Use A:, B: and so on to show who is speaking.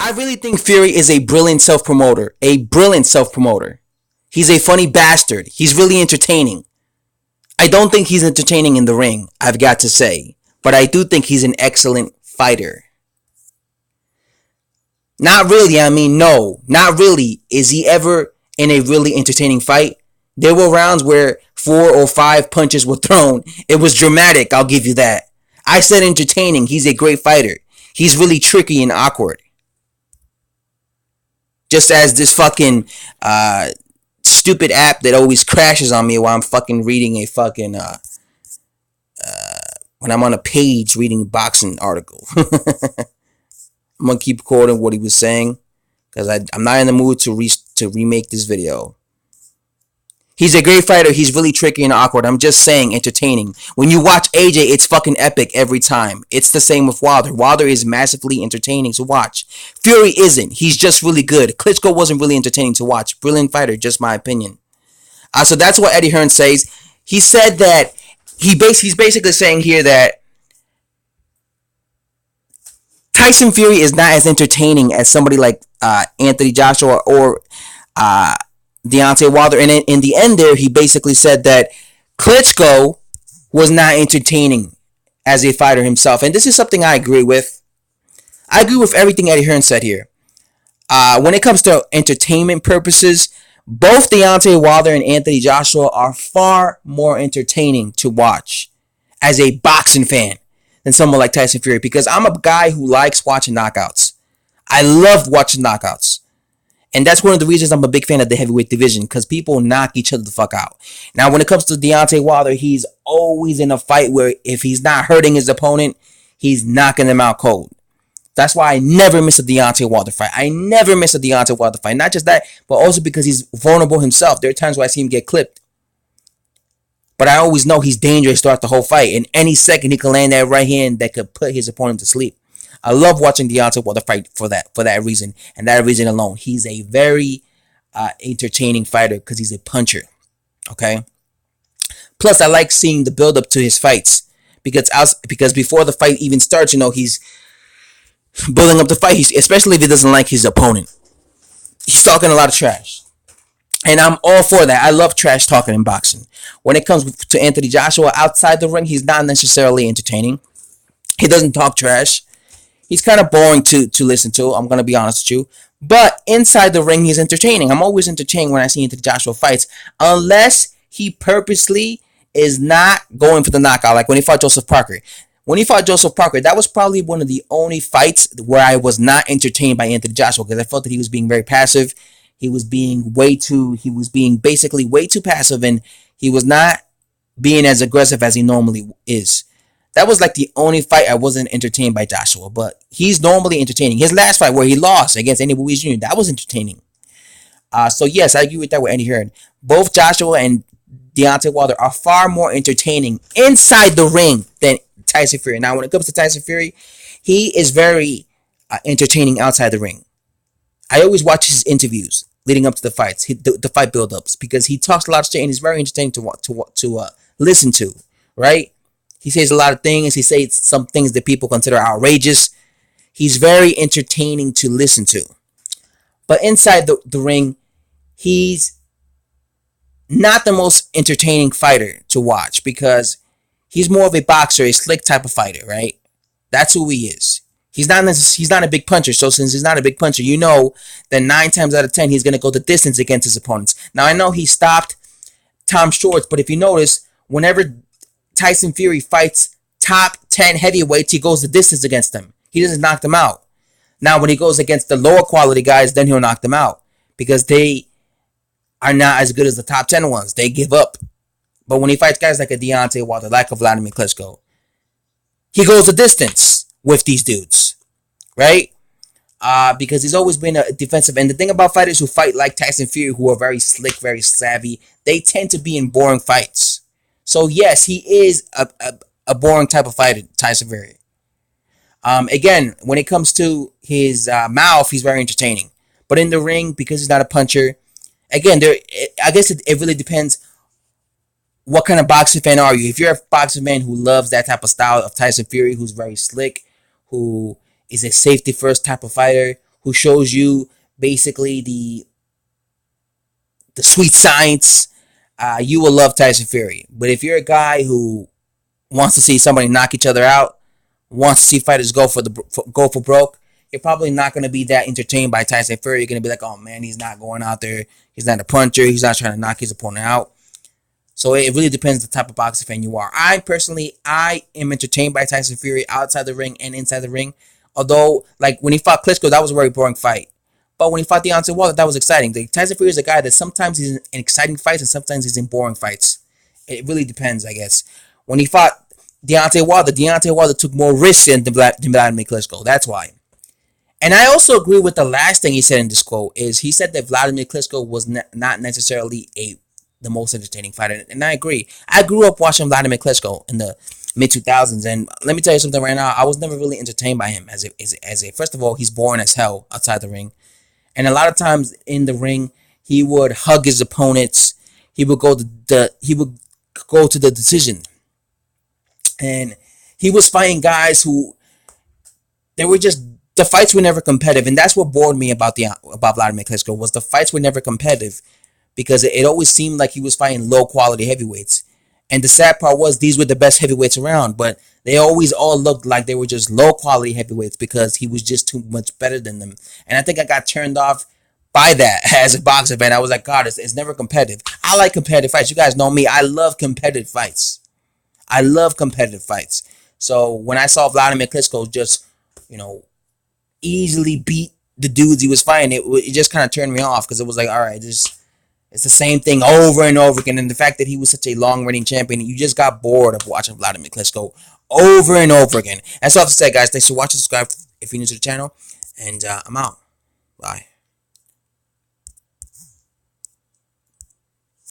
A: I really think Fury is a brilliant self-promoter. A brilliant self-promoter. He's a funny bastard. He's really entertaining. I don't think he's entertaining in the ring, I've got to say. But I do think he's an excellent fighter. Not really, I mean, no. Not really. Is he ever in a really entertaining fight? There were rounds where 4 or 5 punches were thrown. It was dramatic, I'll give you that. I said entertaining. He's a great fighter. He's really tricky and awkward. Just as this fucking stupid app that always crashes on me while I'm fucking reading a fucking when I'm on a page reading a boxing article. I'm gonna keep quoting what he was saying because I'm not in the mood to remake this video. He's a great fighter. He's really tricky and awkward. I'm just saying, entertaining. When you watch AJ, it's fucking epic every time. It's the same with Wilder. Wilder is massively entertaining to watch. Fury isn't. He's just really good. Klitschko wasn't really entertaining to watch. Brilliant fighter, just my opinion. So that's what Eddie Hearn says. He said that he's basically saying here that Tyson Fury is not as entertaining as somebody like Anthony Joshua or Deontay Wilder. And in the end there, he basically said that Klitschko was not entertaining as a fighter himself. And this is something I agree with. I agree with everything Eddie Hearn said here. When it comes to entertainment purposes, both Deontay Wilder and Anthony Joshua are far more entertaining to watch as a boxing fan than someone like Tyson Fury, because I'm a guy who likes watching knockouts. I love watching knockouts. And that's one of the reasons I'm a big fan of the heavyweight division, because people knock each other the fuck out. Now, when it comes to Deontay Wilder, he's always in a fight where if he's not hurting his opponent, he's knocking them out cold. That's why I never miss a Deontay Wilder fight. I never miss a Deontay Wilder fight. Not just that, but also because he's vulnerable himself. There are times where I see him get clipped. But I always know he's dangerous throughout the whole fight. And any second, he can land that right hand that could put his opponent to sleep. I love watching Deontay Wilder fight for that reason. And that reason alone. He's a very entertaining fighter because he's a puncher. Okay? Plus, I like seeing the build-up to his fights. Because before the fight even starts, he's building up the fight, especially if he doesn't like his opponent. He's talking a lot of trash. And I'm all for that. I love trash talking in boxing. When it comes to Anthony Joshua outside the ring, he's not necessarily entertaining. He doesn't talk trash. He's kind of boring to listen to, I'm going to be honest with you. But inside the ring, he's entertaining. I'm always entertained when I see Anthony Joshua fights, unless he purposely is not going for the knockout, like when he fought Joseph Parker. When he fought Joseph Parker, that was probably one of the only fights where I was not entertained by Anthony Joshua, because I felt that he was being very passive. He was being basically way too passive, and he was not being as aggressive as he normally is. That was like the only fight I wasn't entertained by Joshua, but he's normally entertaining. His last fight where he lost against Andy Ruiz Jr., that was entertaining. So yes, I agree with that with Andy Hearn. Both Joshua and Deontay Wilder are far more entertaining inside the ring than Tyson Fury. Now, when it comes to Tyson Fury, he is very entertaining outside the ring. I always watch his interviews leading up to the fights, the fight build-ups, because he talks a lot of shit and he's very entertaining to listen to, right? He says a lot of things. He says some things that people consider outrageous. He's very entertaining to listen to. But inside the ring, he's not the most entertaining fighter to watch, because he's more of a boxer, a slick type of fighter, right? That's who he is. He's not a big puncher, so since he's not a big puncher, you know that 9 times out of 10, he's going to go the distance against his opponents. Now, I know he stopped Tom Schwartz, but if you notice, whenever Tyson Fury fights top 10 heavyweights, he goes the distance against them. He doesn't knock them out. Now, when he goes against the lower quality guys, then he'll knock them out, because they are not as good as the top 10 ones. They give up. But when he fights guys like a Deontay Wilder, like a Vladimir Klitschko, he goes the distance with these dudes, right? Because he's always been a defensive. And the thing about fighters who fight like Tyson Fury, who are very slick, very savvy, they tend to be in boring fights. So yes, he is a boring type of fighter, Tyson Fury. Again, when it comes to his mouth, he's very entertaining. But in the ring, because he's not a puncher, again, I guess it really depends. What kind of boxing fan are you? If you're a boxing fan who loves that type of style of Tyson Fury, who's very slick, who is a safety first type of fighter, who shows you basically the sweet science, you will love Tyson Fury. But if you're a guy who wants to see somebody knock each other out, wants to see fighters go for broke, you're probably not going to be that entertained by Tyson Fury. You're going to be like, oh man, he's not going out there. He's not a puncher. He's not trying to knock his opponent out. So it really depends the type of boxing fan you are. I am entertained by Tyson Fury outside the ring and inside the ring. Although, like when he fought Klitschko, that was a very boring fight. But when he fought Deontay Wilder, that was exciting. Tyson Fury is a guy that sometimes he's in exciting fights and sometimes he's in boring fights. It really depends, I guess. When he fought Deontay Wilder took more risks than Vladimir Klitschko. That's why. And I also agree with the last thing he said in this quote is he said that Vladimir Klitschko was not necessarily the most entertaining fighter. And I agree. I grew up watching Vladimir Klitschko in the mid 2000s, and let me tell you something right now. I was never really entertained by him as a first of all, he's boring as hell outside the ring, and a lot of times in the ring he would hug his opponents. He would go to the decision, and he was fighting guys who they were just the fights were never competitive, and that's what bored me about Vladimir Klitschko was the fights were never competitive because it always seemed like he was fighting low quality heavyweights. And the sad part was these were the best heavyweights around, but they always all looked like they were just low quality heavyweights because he was just too much better than them. And I think I got turned off by that as a boxing fan. I was like, God, it's never competitive. I like competitive fights. You guys know me. I love competitive fights. I love competitive fights. So when I saw Vladimir Klitschko just, easily beat the dudes he was fighting, it just kind of turned me off because it was like, all right, it's the same thing over and over again. And the fact that he was such a long-reigning champion, you just got bored of watching Vladimir Klitschko over and over again. That's all I have to say, guys. Thanks for watching. Subscribe if you're new to the channel. And I'm out. Bye.